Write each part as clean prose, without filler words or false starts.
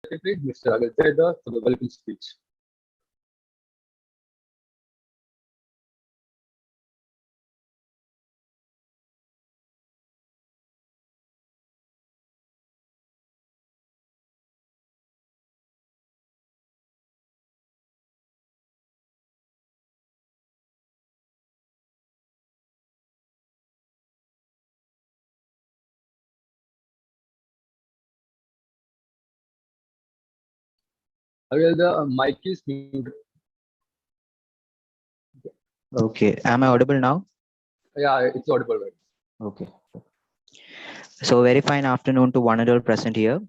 Secretary, Mr. Agal for the welcome speech. Agal, the mic is muted. Okay, am I audible now? Yeah, it's audible, right? Okay. So very fine afternoon to one and all present here.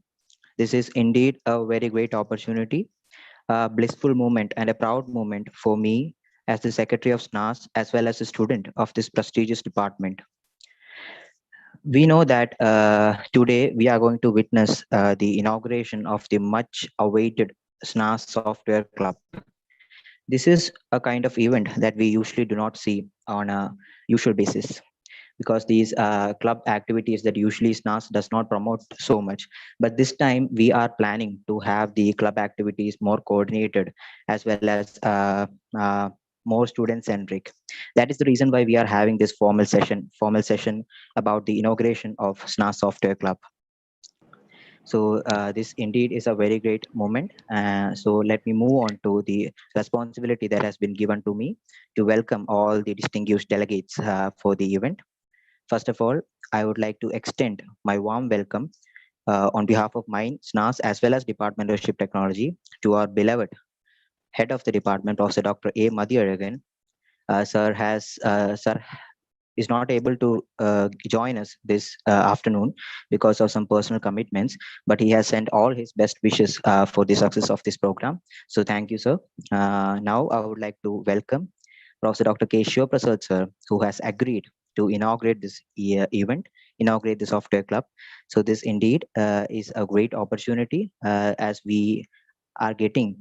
This is indeed a very great opportunity, a blissful moment and a proud moment for me as the Secretary of SNAS as well as a student of this prestigious department. We know that today we are going to witness the inauguration of the much awaited SNAS Software Club. This is a kind of event that we usually do not see on a usual basis, because these club activities that usually SNAS does not promote so much. But this time we are planning to have the club activities more coordinated as well as more student centric. That is the reason why we are having this formal session about the inauguration of SNAS Software Club. So this indeed is a very great moment. So let me move on to the responsibility that has been given to me to welcome all the distinguished delegates for the event. First of all, I would like to extend my warm welcome on behalf of mine, SNAS, as well as Department of Ship Technology, to our beloved head of the department, Professor Dr. A. Madhyaragan. Sir is not able to join us this afternoon because of some personal commitments, but he has sent all his best wishes for the success of this program. So thank you, sir. Now I would like to welcome Professor Dr. K. Prasad, sir, who has agreed to inaugurate this event, inaugurate the software club. So this indeed is a great opportunity as we are getting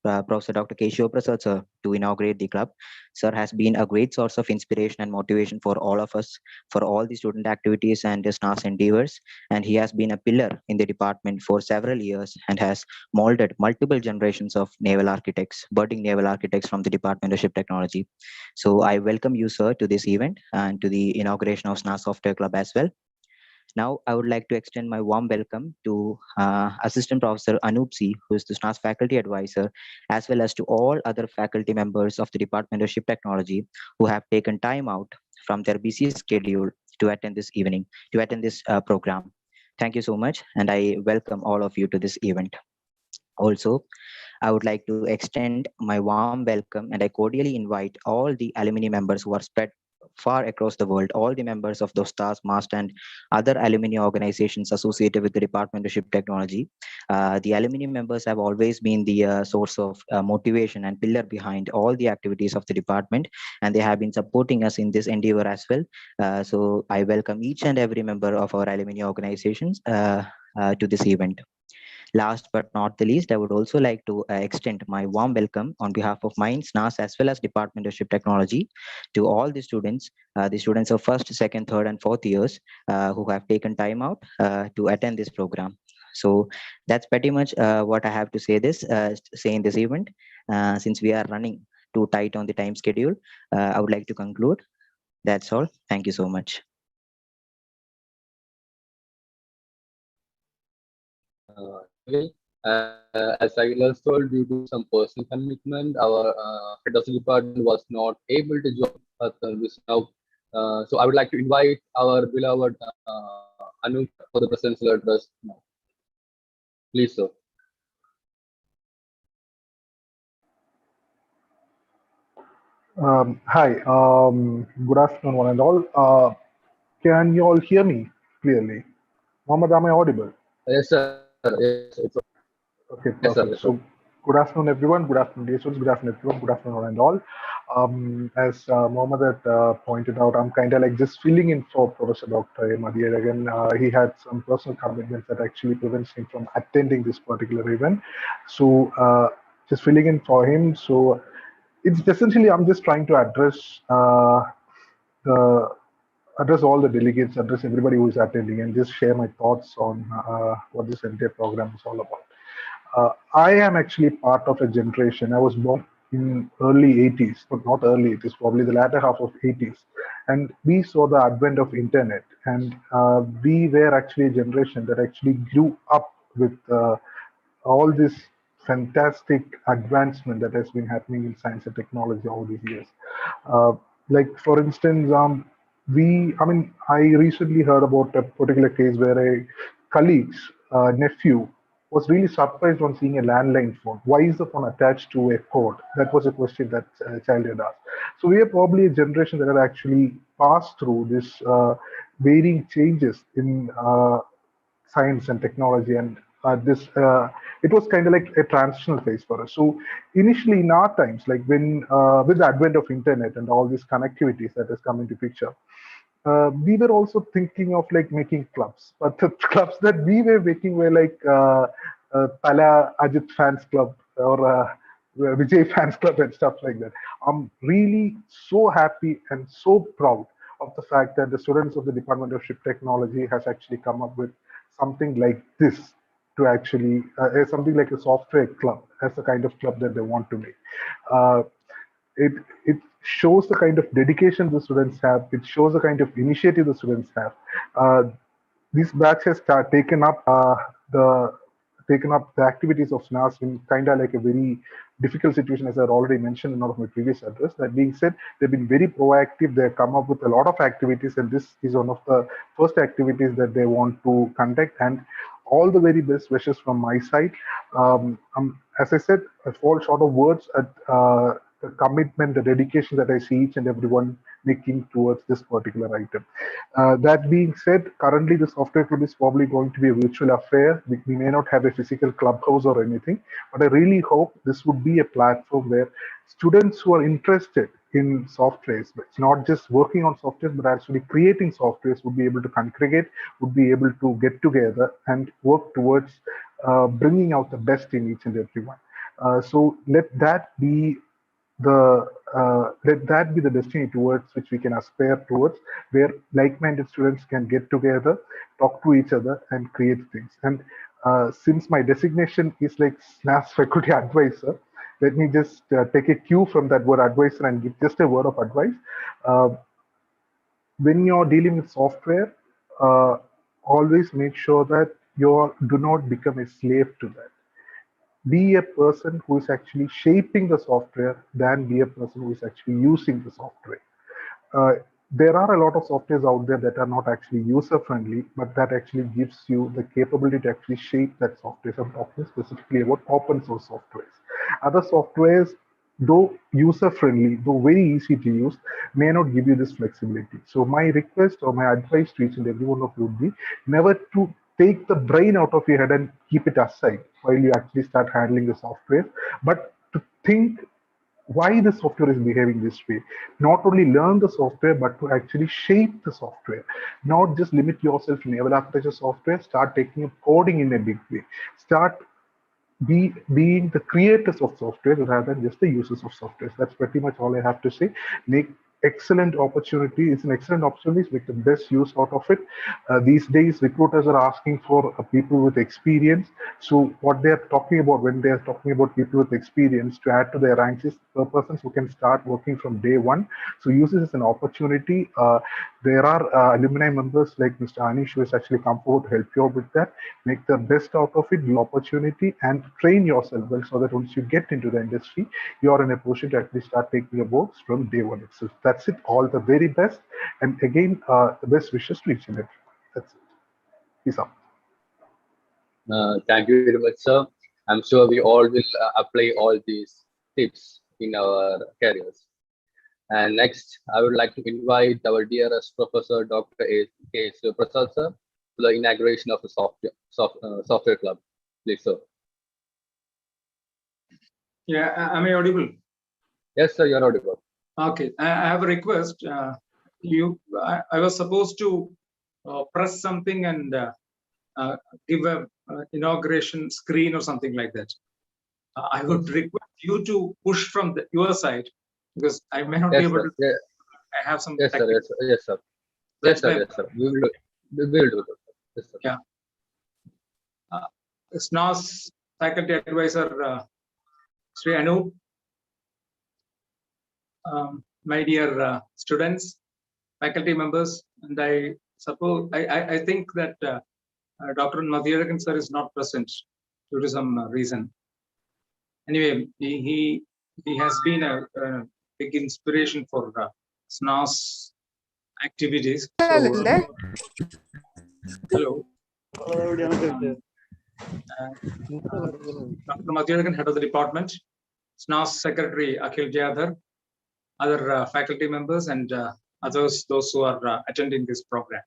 Professor Dr. K. Prasad, sir, to inaugurate the club. Sir has been a great source of inspiration and motivation for all of us, for all the student activities and the SNAS endeavors. And he has been a pillar in the department for several years and has molded multiple generations of naval architects, budding naval architects from the Department of Ship Technology. So I welcome you, sir, to this event and to the inauguration of SNAS Software Club as well. Now, I would like to extend my warm welcome to Assistant Professor Anup C, who is the SNAS faculty advisor, as well as to all other faculty members of the Department of Ship Technology who have taken time out from their busy schedule to attend this evening, to attend this program. Thank you so much, and I welcome all of you to this event. Also, I would like to extend my warm welcome and I cordially invite all the alumni members who are spread far across the world, all the members of Dostas, MAST, and other alumni organizations associated with the Department of Ship Technology. The alumni members have always been the source of motivation and pillar behind all the activities of the department, and they have been supporting us in this endeavor as well. So I welcome each and every member of our alumni organizations to this event. Last but not the least, I would also like to extend my warm welcome on behalf of mine, SNAS, as well as Department of Ship Technology, to all the students of first, second, third, and fourth years who have taken time out to attend this program. So that's pretty much what I have to say in this event. Since we are running too tight on the time schedule, I would like to conclude. That's all. Thank you so much. As I was told, due to some personal commitment, our head of the department was not able to join us this now. So I would like to invite our beloved Anu for the presidential address now. Please, sir. Hi, good afternoon, one and all. Can you all hear me clearly? Mohammed, am I audible? Yes, sir. Yes, Okay, yes, sir. perfect. So, good afternoon, everyone. Good afternoon, dear students. Good afternoon, everyone. Good afternoon, one and all. As Mohammed had pointed out, I'm kind of like just filling in for Professor Dr. Madir again. He had some personal commitments that actually prevents him from attending this particular event. So, just filling in for him. So, it's essentially I'm just trying to the address all the delegates, address everybody who is attending, and just share my thoughts on what this entire program is all about. I am actually part of a generation. I was born in early 80s, but not early 80s, probably the latter half of 80s. And we saw the advent of internet. And we were actually a generation that actually grew up with all this fantastic advancement that has been happening in science and technology all these years. Uh, like for instance, I recently heard about a particular case where a colleague's nephew was really surprised on seeing a landline phone. Why is the phone attached to a cord? That was a question that child had asked. So we are probably a generation that had actually passed through this varying changes in science and technology, and this it was kind of like a transitional phase for us. So initially in our times, like when with the advent of internet and all these connectivities that has come into picture, we were also thinking of like making clubs, but the clubs that we were making were like Tala Ajit fans club or Vijay fans club and stuff like that. I'm really so happy and so proud of the fact that the students of the Department of Ship Technology has actually come up with something like this to actually something like a software club as the kind of club that they want to make. Uh, it shows the kind of dedication the students have. It shows the kind of initiative the students have. This batch has the taken up the activities of SNAS in kind of like a very difficult situation, as I already mentioned in one of my previous address. That being said, they've been very proactive. They've come up with a lot of activities, and this is one of the first activities that they want to conduct. And all the very best wishes from my side. As I said, I fall short of words at the commitment, the dedication that I see each and everyone making towards this particular item. That being said, currently the software club is probably going to be a virtual affair. We may not have a physical clubhouse or anything, but I really hope this would be a platform where students who are interested in softwares, but it's not just working on softwares, but actually creating softwares, would be able to congregate, would be able to get together and work towards bringing out the best in each and everyone. So let that be the destiny towards which we can aspire towards, where like-minded students can get together, talk to each other, and create things. And since my designation is like SNAS faculty advisor, let me just take a cue from that word advisor and give just a word of advice. Uh, when you're dealing with software, uh, always make sure that you do not become a slave to that. Be a person who is actually shaping the software than be a person who is actually using the software. uh, there are a lot of softwares out there that are not actually user friendly, but that actually gives you the capability to actually shape that software. I'm talking specifically about open source softwares. Other softwares, though user friendly, though very easy to use, may not give you this flexibility. So my request or my advice to each and every one of you would be never to take the brain out of your head and keep it aside while you actually start handling the software, but to think why the software is behaving this way. Not only learn the software, but to actually shape the software. Not just limit yourself to naval architecture software, start taking up coding in a big way. Start being the creators of software rather than just the users of software. That's pretty much all I have to say. Make excellent opportunity. It's an excellent opportunity. Make the best use out of it. These days, recruiters are asking for people with experience. So what they're talking about when they're talking about people with experience to add to their ranks is persons who can start working from day one. So use this as an opportunity. There are alumni members like Mr. Anish who has actually come forward to help you out with that. Make the best out of it, the opportunity, and train yourself well so that once you get into the industry, you are in a position to actually start taking your boards from day one itself. That's it. All the very best. And again, the best wishes to each and everyone. That's it. Peace out. Thank you very much, sir. I'm sure we all will apply all these tips in our careers. And next, I would like to invite our dearest Professor Dr. K. Prasad, sir, to the inauguration of the software club. Please, sir. Yeah, am I audible? Yes, sir, you're audible. Okay, I have a request. I was supposed to press something and give a inauguration screen or something like that. I would request you to push from your side because I may not be able to. Yeah. I have some. Yes, sir. Yes, sir. Yes, sir. Yes, sir. Yes, sir. We will do it. Yes, sir. Yeah. SNAS faculty advisor Sri Anu, my dear students, faculty members, and I think that Dr. Madhirakan sir is not present due to some reason. Anyway, he has been a big inspiration for SNAS activities. So, hello. Dr. Madhirakan, head of the department, SNAS secretary Akhil Jayadhar, other faculty members, and others, those who are attending this program.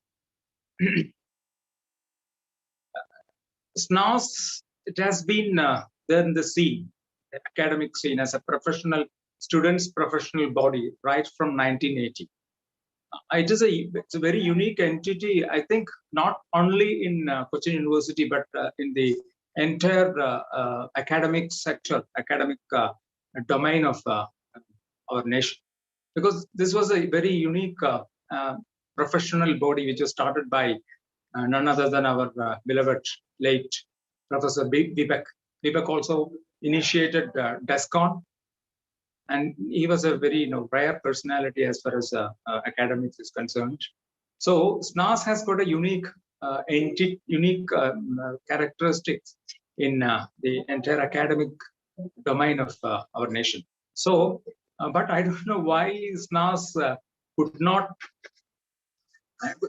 SNAS, it has been there in the scene, the academic scene, as a professional students' professional body right from 1980. It's a very unique entity, I think, not only in Cochin University, but in the entire academic sector, academic domain of our nation. Because this was a very unique professional body which was started by none other than our beloved late Professor Vivek. Vivek also initiated DESCON, and he was a very rare personality as far as academics is concerned. So SNAS has got a unique characteristics in the entire academic domain of our nation. So, but I don't know why SNAS could not.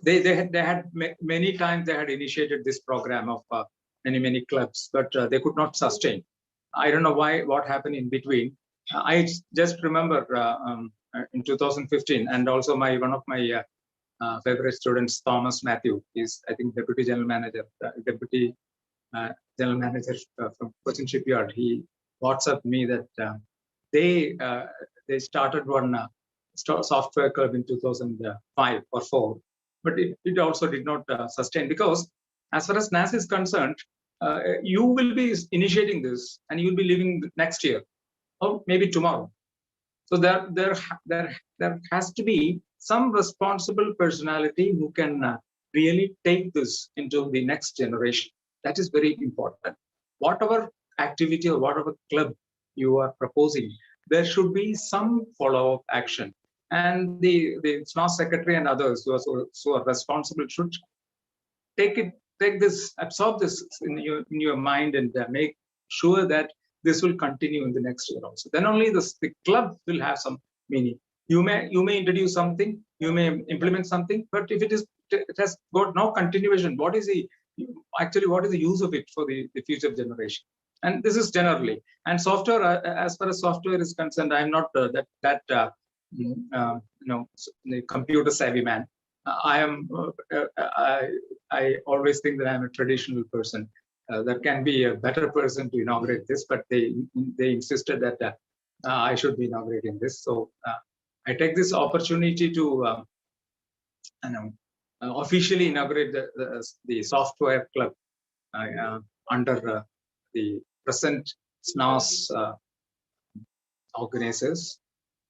They had many times they had initiated this program of many clubs, but they could not sustain. I don't know why. What happened in between? I just remember in 2015, and also one of my favorite students, Thomas Matthew, is I think deputy general manager from Cochin Shipyard. He WhatsApped me that they started one software club in 2005 or 4, but it also did not sustain, because as far as NAS is concerned, you will be initiating this and you will be leaving next year or maybe tomorrow. So there has to be some responsible personality who can really take this into the next generation. That is very important. Whatever activity or whatever club you are proposing, there should be some follow-up action. And the SNAS secretary and others who are responsible should absorb this in your mind, and make sure that this will continue in the next year also. Then only the club will have some meaning. You may introduce something, you may implement something, but if it has got no continuation, what is the use of it for the future generation? And this is generally. And software, as far as software is concerned, I'm not the computer savvy man. I always think that I'm a traditional person. There can be a better person to inaugurate this, but they insisted that I should be inaugurating this. So I take this opportunity to officially inaugurate the software club under the present SNAS organizers,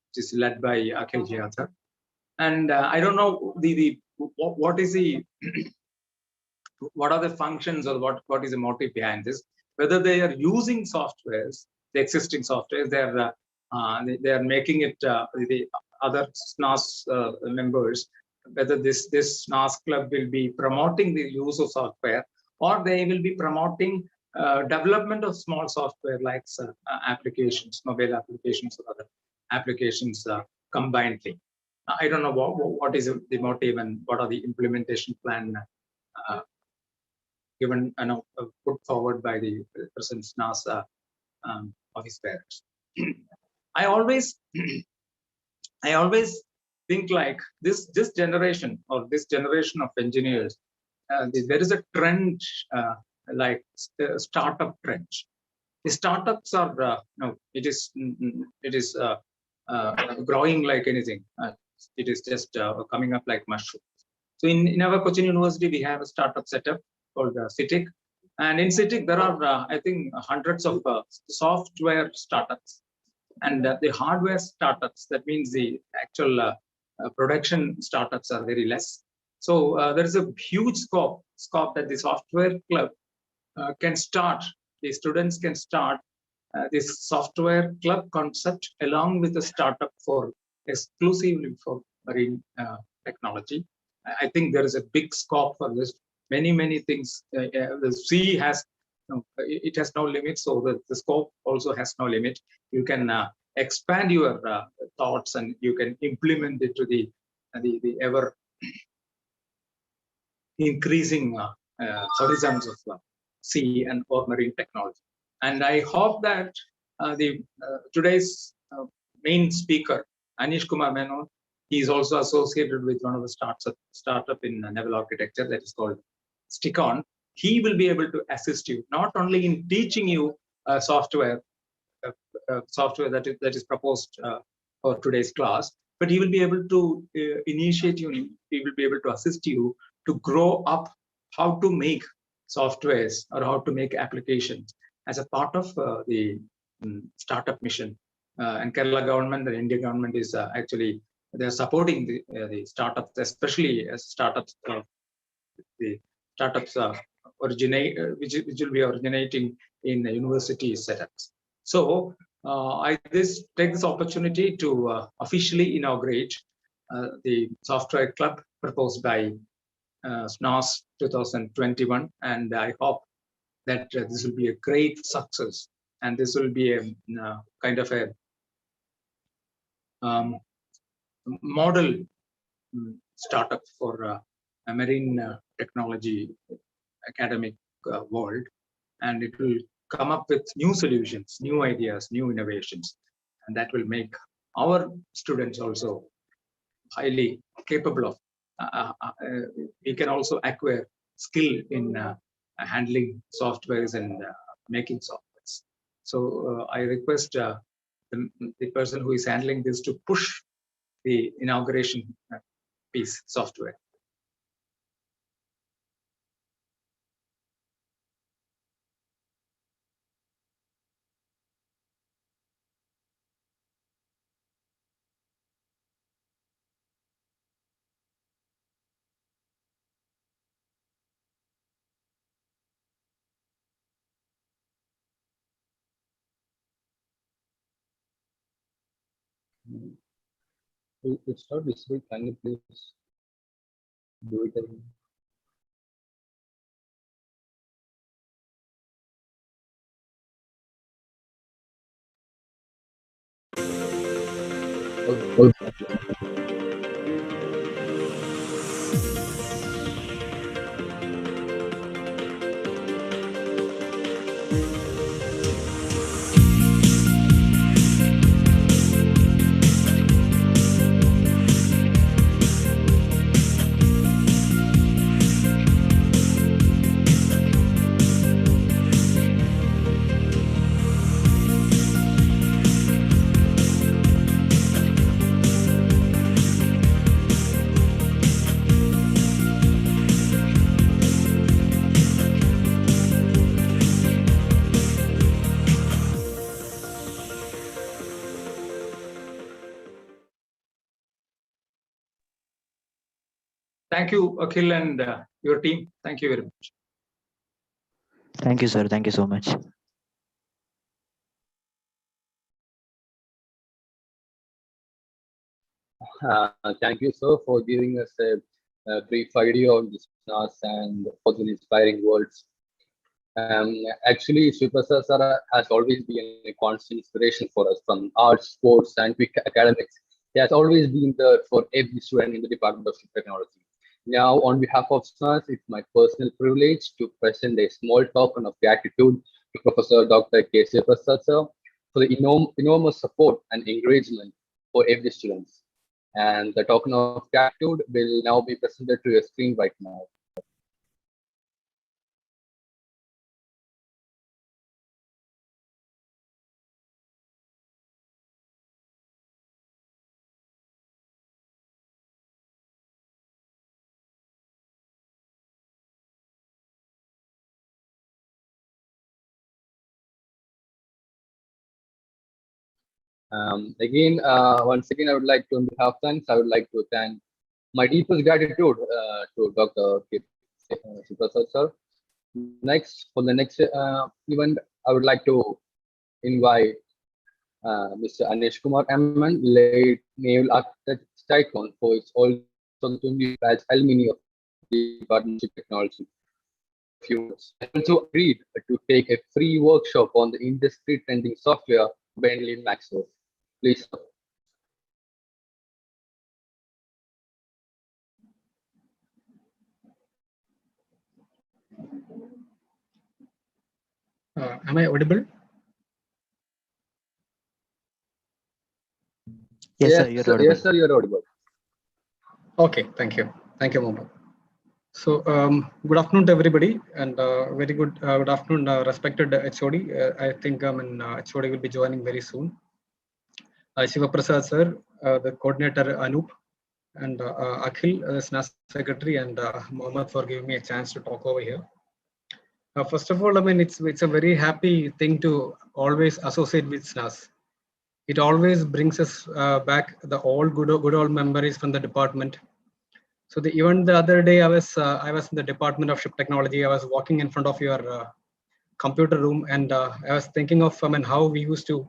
which is led by Akhil Jayadhar. And I don't know what is the what are the functions, or what is the motive behind this? Whether they are using softwares, the existing softwares, they are making it the other SNAS members, whether this SNAS club will be promoting the use of software, or they will be promoting development of small software like applications, mobile applications, or other applications combinedly. I don't know what is the motive and what are the implementation plan given, put forward by the present SNAS office bearers. I always think like this generation, or this generation of engineers, there is a trend like startup trend. The startups are it is growing like anything. It is just coming up like mushrooms. So in our Cochin University, we have a startup setup called CITIC. And in CITIC, there are, I think, hundreds of software startups. And the hardware startups, that means the actual production startups, are very less. So there is a huge scope that the software club can start the students can start this software club concept along with a startup for exclusively for marine technology. I think there is a big scope for this. Many things. The sea has it has no limit, so the scope also has no limit. You can expand your thoughts and you can implement it to the ever increasing horizons of sea and or marine technology. And I hope that the today's main speaker, Anish Kumar Menon, he is also associated with one of the startup in naval architecture that is called Stickon. He will be able to assist you not only in teaching you software that is proposed for today's class, but he will be able to initiate you. He will be able to assist you to grow up how to make softwares or how to make applications as a part of the startup mission. And Kerala government and India government is actually they're supporting the startups, especially as startups. The startups which will be originating in the university setups. So I take this opportunity to officially inaugurate the software club proposed by SNOS 2021, and I hope that this will be a great success, and this will be a kind of a model startup for a marine technology academic world, and it will come up with new solutions, new ideas, new innovations, and that will make our students also highly capable of. We can also acquire skill in handling softwares and making softwares. So I request the person who is handling this to push the inauguration piece software. It's not visible. Can you please do it again? Oh, Thank you, Akhil, and your team. Thank you very much. Thank you, sir. Thank you so much. Thank you, sir, for giving us a brief idea of this class and for the inspiring words. Actually, Shiprasad sir has always been a constant inspiration for us from arts, sports, scientific academics. He has always been there for every student in the Department of Technology. Now, on behalf of SNAS, it's my personal privilege to present a small token of gratitude to Professor Dr. K. Shiprasad sir for the enormous support and encouragement for every student. And the token of gratitude will now be presented to your screen right now. Once again, I would like to, on behalf of thanks, I would like to thank my deepest gratitude to Dr. K. Shiprasad sir. Next, for the next event, I would like to invite Mr. Anish Kumar Amman, late naval architect Tycoon, who is also the 20 batch alumni of Department of Technology. A few words. I also agreed to take a free workshop on the industry trending software, Bentley Maxwell. Please. Sir. Am I audible? Yes, sir, you're audible. Yes, sir, you're audible. Okay, thank you. Thank you, Mohammed. So, good afternoon to everybody, and very good afternoon, respected HOD. I think HOD will be joining very soon. Shiva Prasad sir, the coordinator Anup, and Akhil, the SNAS secretary, and Mohammed for giving me a chance to talk over here. First of all, it's a very happy thing to always associate with SNAS. It always brings us back the good old memories from the department. So even the other day, I was in the Department of Ship Technology. I was walking in front of your computer room, and I was thinking of how we used to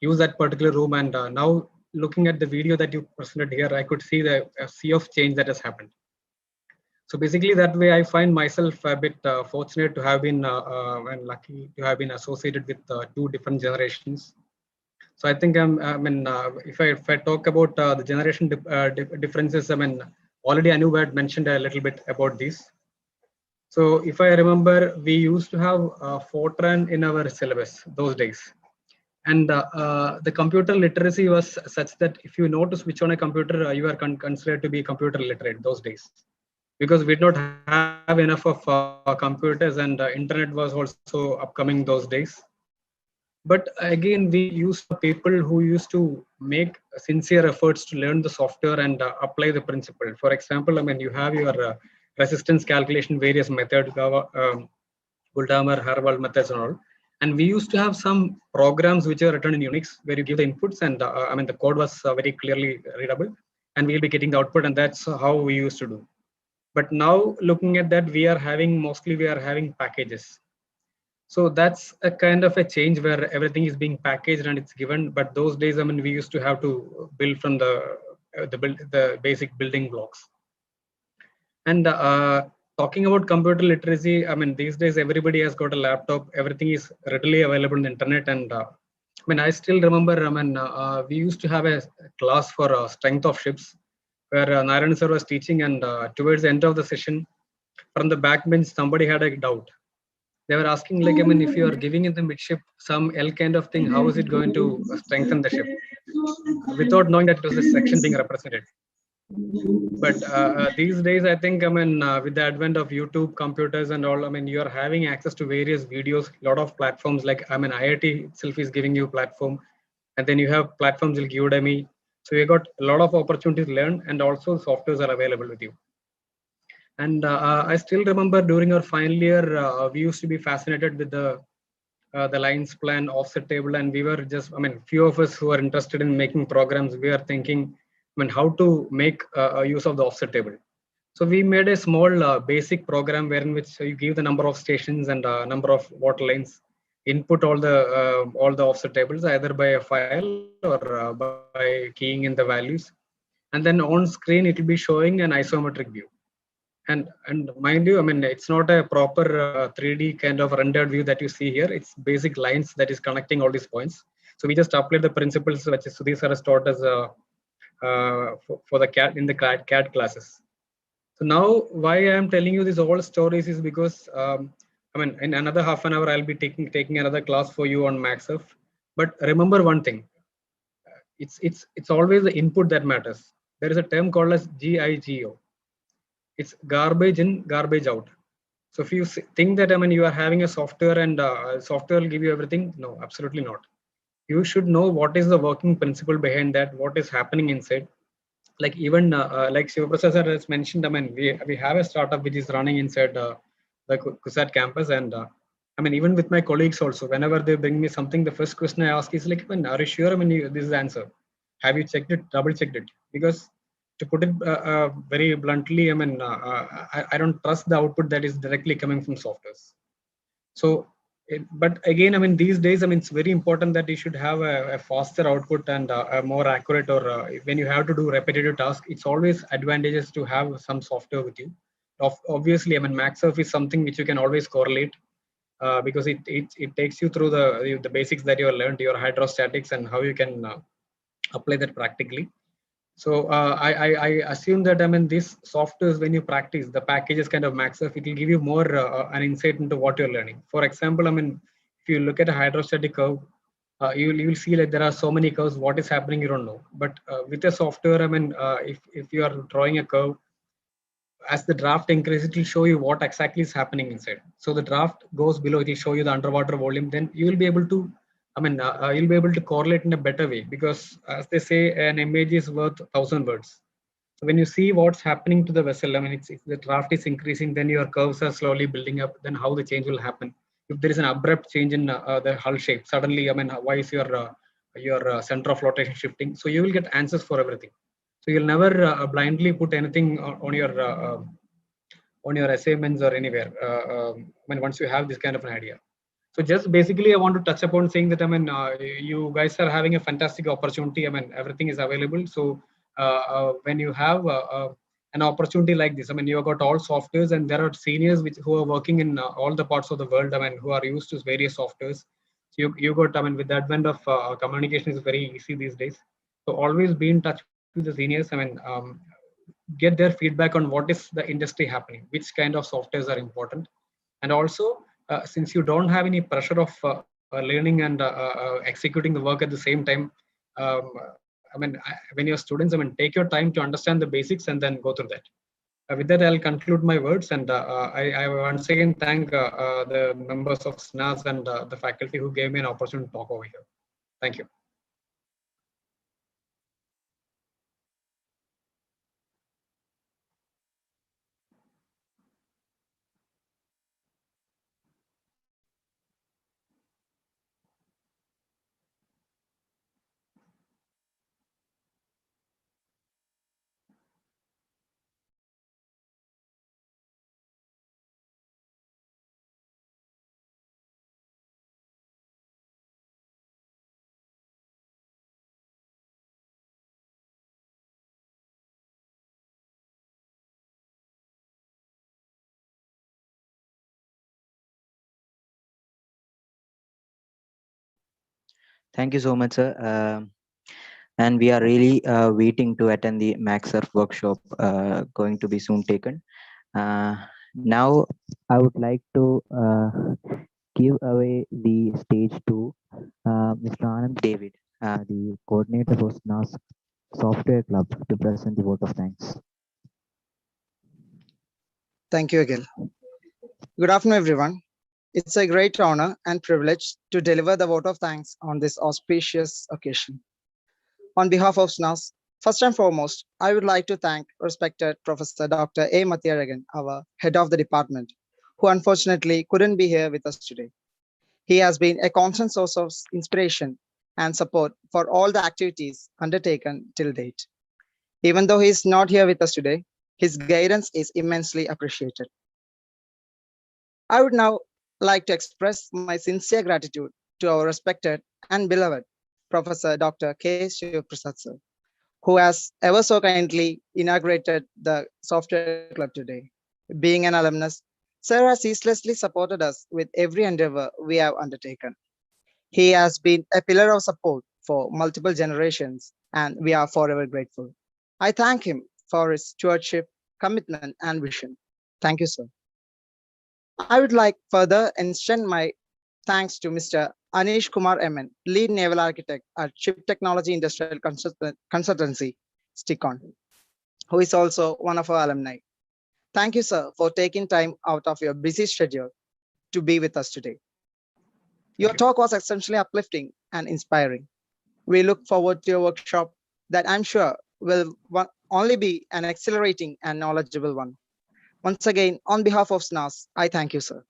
use that particular room. And now looking at the video that you presented here, I could see the sea of change that has happened. So basically, that way I find myself a bit fortunate to have been and lucky to have been associated with two different generations. So I think if I talk about the generation differences, already Anu had mentioned a little bit about this. So if I remember, we used to have Fortran in our syllabus those days, and the computer literacy was such that if you know to switch on a computer, you are considered to be computer literate those days, because we did not have enough of computers, and internet was also upcoming those days. But again, we used to have people who used to make sincere efforts to learn the software and apply the principle. For example, you have your resistance calculation, various methods, Goldhammer, Harvard methods and all. And we used to have some programs which are written in Unix where you give the inputs, and the code was very clearly readable, and we'll be getting the output, and that's how we used to do. But now looking at that, we are having packages. So that's a kind of a change where everything is being packaged and it's given. But those days, we used to have to build from the basic building blocks. And talking about computer literacy, these days everybody has got a laptop. Everything is readily available on the internet. And I still remember, we used to have a class for strength of ships, where Narayan sir was teaching, and towards the end of the session, from the back bench, somebody had a doubt. They were asking, like, if you are giving in the midship some L kind of thing, how is it going to strengthen the ship? Without knowing that it was a section being represented. But these days, I think, with the advent of YouTube, computers and all, you are having access to various videos, a lot of platforms like, IIT itself is giving you a platform, and then you have platforms like Udemy. So you got a lot of opportunities to learn, and also softwares are available with you. And I still remember during our final year, we used to be fascinated with the lines plan, offset table, and we were just, few of us who are interested in making programs, we are thinking, how to make use of the offset table. So we made a small basic program wherein which you give the number of stations and number of water lines, input all the offset tables either by a file or by keying in the values, and then on screen it will be showing an isometric view. And mind you, it's not a proper 3D kind of rendered view that you see here. It's basic lines that is connecting all these points. So we just applied the principles which Sudhir sir has taught us for the CAD in the CAD classes. So now why I am telling you these all stories is because in another half an hour I'll be taking another class for you on MaxF. But remember one thing, it's always the input that matters. There is a term called as GIGO. It's garbage in, garbage out. So if you think that you are having a software and software will give you everything, no, absolutely not. You should know what is the working principle behind that, what is happening inside. Like even like Shiva Prasad sir has mentioned, we have a startup which is running inside the CUSAT campus, and even with my colleagues also, whenever they bring me something, the first question I ask is like, are you sure? This is the answer. Have you checked it? Double checked it? Because to put it very bluntly, I don't trust the output that is directly coming from softwares. So But again, I mean, these days, I mean, it's very important that you should have a faster output and a more accurate, or when you have to do repetitive tasks, it's always advantageous to have some software with you. Obviously, I mean, MaxSurf is something which you can always correlate, because it takes you through the basics that you have learned, your hydrostatics, and how you can apply that practically. So I assume that, I mean, these softwares, when you practice the packages kind of MaxSurf, it will give you more an insight into what you're learning. For example, I mean, if you look at a hydrostatic curve, you will see like there are so many curves. What is happening, you don't know. But with a software, I mean, if you are drawing a curve, as the draft increases, it will show you what exactly is happening inside. So the draft goes below, it will show you the underwater volume. Then you will be able to, I mean, you'll be able to correlate in a better way, because as they say, an image is worth 1,000 words. So when you see what's happening to the vessel, I mean, it's the draft is increasing, then your curves are slowly building up, then how the change will happen. If there is an abrupt change in the hull shape, suddenly, I mean, why is your center of flotation shifting? So you will get answers for everything. So you'll never blindly put anything on your assignments or anywhere. When once you have this kind of an idea. So just basically, I want to touch upon saying that, I mean, you guys are having a fantastic opportunity. I mean, everything is available. So when you have an opportunity like this, I mean, you have got all softwares, and there are seniors who are working in all the parts of the world. I mean, who are used to various softwares. So you got, I mean, with the advent of communication is very easy these days. So always be in touch with the seniors. I mean, get their feedback on what is the industry happening, which kind of softwares are important. And also, since you don't have any pressure of learning and executing the work at the same time, um, I mean, when you're students, I mean, take your time to understand the basics and then go through that. With that, I'll conclude my words, and I once again thank the members of SNAS and the faculty who gave me an opportunity to talk over here. Thank you. Thank you so much, sir. And we are really waiting to attend the MaxSurf workshop going to be soon taken. Now, I would like to give away the stage to Mr. Anand David, the coordinator for SNAS Software Club, to present the vote of thanks. Thank you again. Good afternoon, everyone. It's a great honor and privilege to deliver the vote of thanks on this auspicious occasion. On behalf of SNAS, first and foremost, I would like to thank respected Professor Dr. A. Mathiyaragan, our head of the department, who unfortunately couldn't be here with us today. He has been a constant source of inspiration and support for all the activities undertaken till date. Even though he is not here with us today, his guidance is immensely appreciated. I would now like to express my sincere gratitude to our respected and beloved Professor Dr. K. Shivaprasad sir, who has ever so kindly inaugurated the Software Club today. Being an alumnus, sir has ceaselessly supported us with every endeavor we have undertaken. He has been a pillar of support for multiple generations, and we are forever grateful. I thank him for his stewardship, commitment, and vision. Thank you, sir. I would like further extend my thanks to Mr. Anish Kumar MN, Lead Naval Architect at Ship Technology Industrial Consultancy, STICON, who is also one of our alumni. Thank you, sir, for taking time out of your busy schedule to be with us today. Your talk was essentially uplifting and inspiring. We look forward to your workshop that I'm sure will only be an accelerating and knowledgeable one. Once again, on behalf of SNAS, I thank you, sir.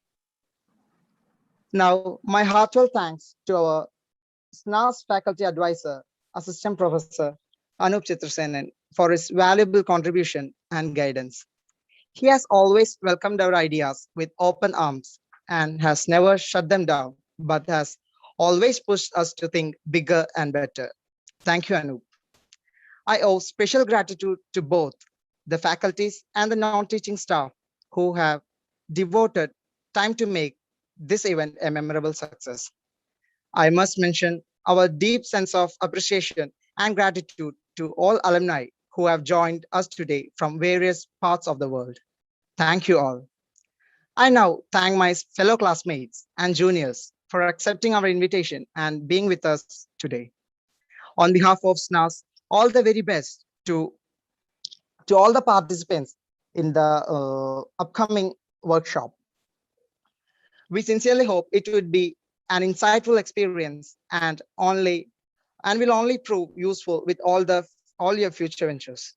Now, my heartfelt thanks to our SNAS faculty advisor, Assistant Professor Anup Chitrasenan, for his valuable contribution and guidance. He has always welcomed our ideas with open arms and has never shut them down, but has always pushed us to think bigger and better. Thank you, Anup. I owe special gratitude to both the faculties and the non-teaching staff who have devoted time to make this event a memorable success. I must mention our deep sense of appreciation and gratitude to all alumni who have joined us today from various parts of the world. Thank you all. I now thank my fellow classmates and juniors for accepting our invitation and being with us today. On behalf of SNAS, all the very best to all the participants in the upcoming workshop. We sincerely hope it would be an insightful experience and will only prove useful with all your future ventures.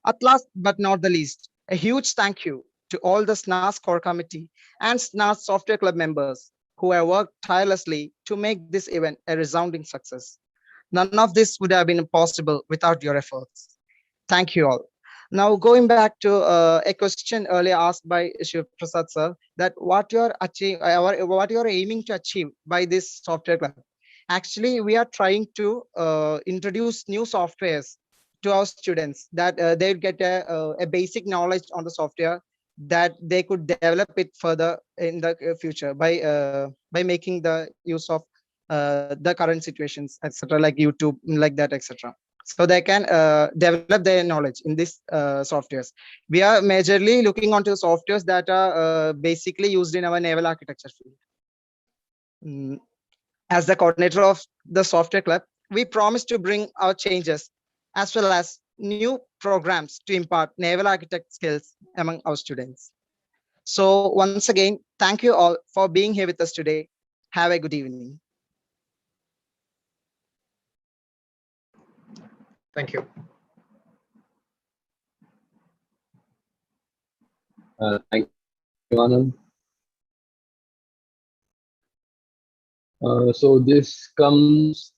At last but not the least, a huge thank you to all the SNAS core committee and SNAS software club members who have worked tirelessly to make this event a resounding success. None of this would have been possible without your efforts. Thank you all. Now, going back to a question earlier asked by Shiv Prasad sir, that what you're aiming to achieve by this software club. Actually, we are trying to introduce new softwares to our students that they get a basic knowledge on the software that they could develop it further in the future by making the use of the current situations, etc., like YouTube, like that, etc. So they can develop their knowledge in these softwares. We are majorly looking onto softwares that are basically used in our naval architecture field. As the coordinator of the software club, we promise to bring our changes as well as new programs to impart naval architect skills among our students. So once again, thank you all for being here with us today. Have a good evening. Thank you. Thank you, Anand. So this comes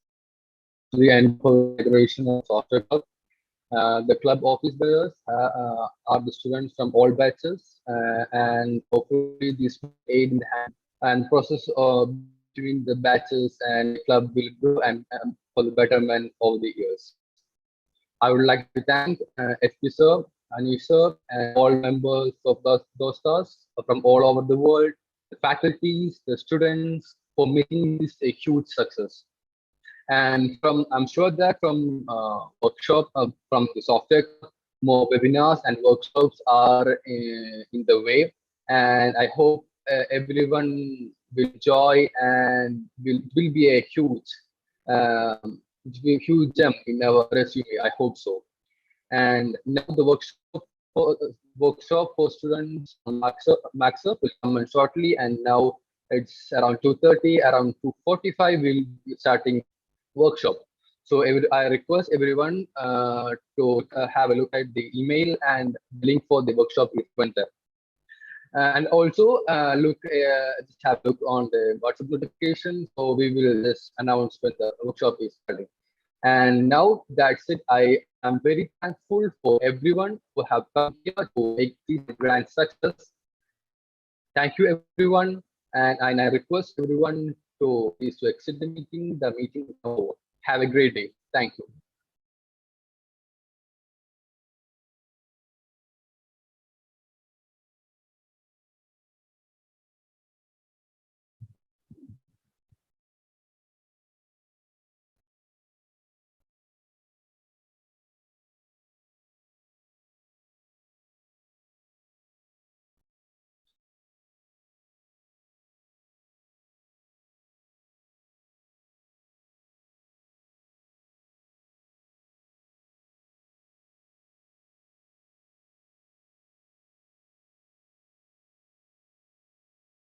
to the end of the inauguration of Software Club. The club office bearers are the students from all batches, and hopefully this will aid in the hand and process between the batches, and the club will grow and for the betterment of the years. I would like to thank FP sir, Anish sir, and all members of those stars from all over the world, the faculties, the students, for making this a huge success. And I'm sure that from workshop, from the software, more webinars and workshops are in the way. And I hope everyone will enjoy and will be a huge, huge jump in our resume. I hope so. And now the workshop for students on Maxup will come in shortly. And now it's around 2:30, around 2:45 we'll be starting workshop. So I request everyone to have a look at the email, and the link for the workshop is went there. And also just have a look on the WhatsApp notification. So we will just announce when the workshop is starting. And now that's it. I am very thankful for everyone who have come here to make this grand success. Thank you, everyone. And I request everyone to please to exit the meeting. The meeting is over. Have a great day. Thank you.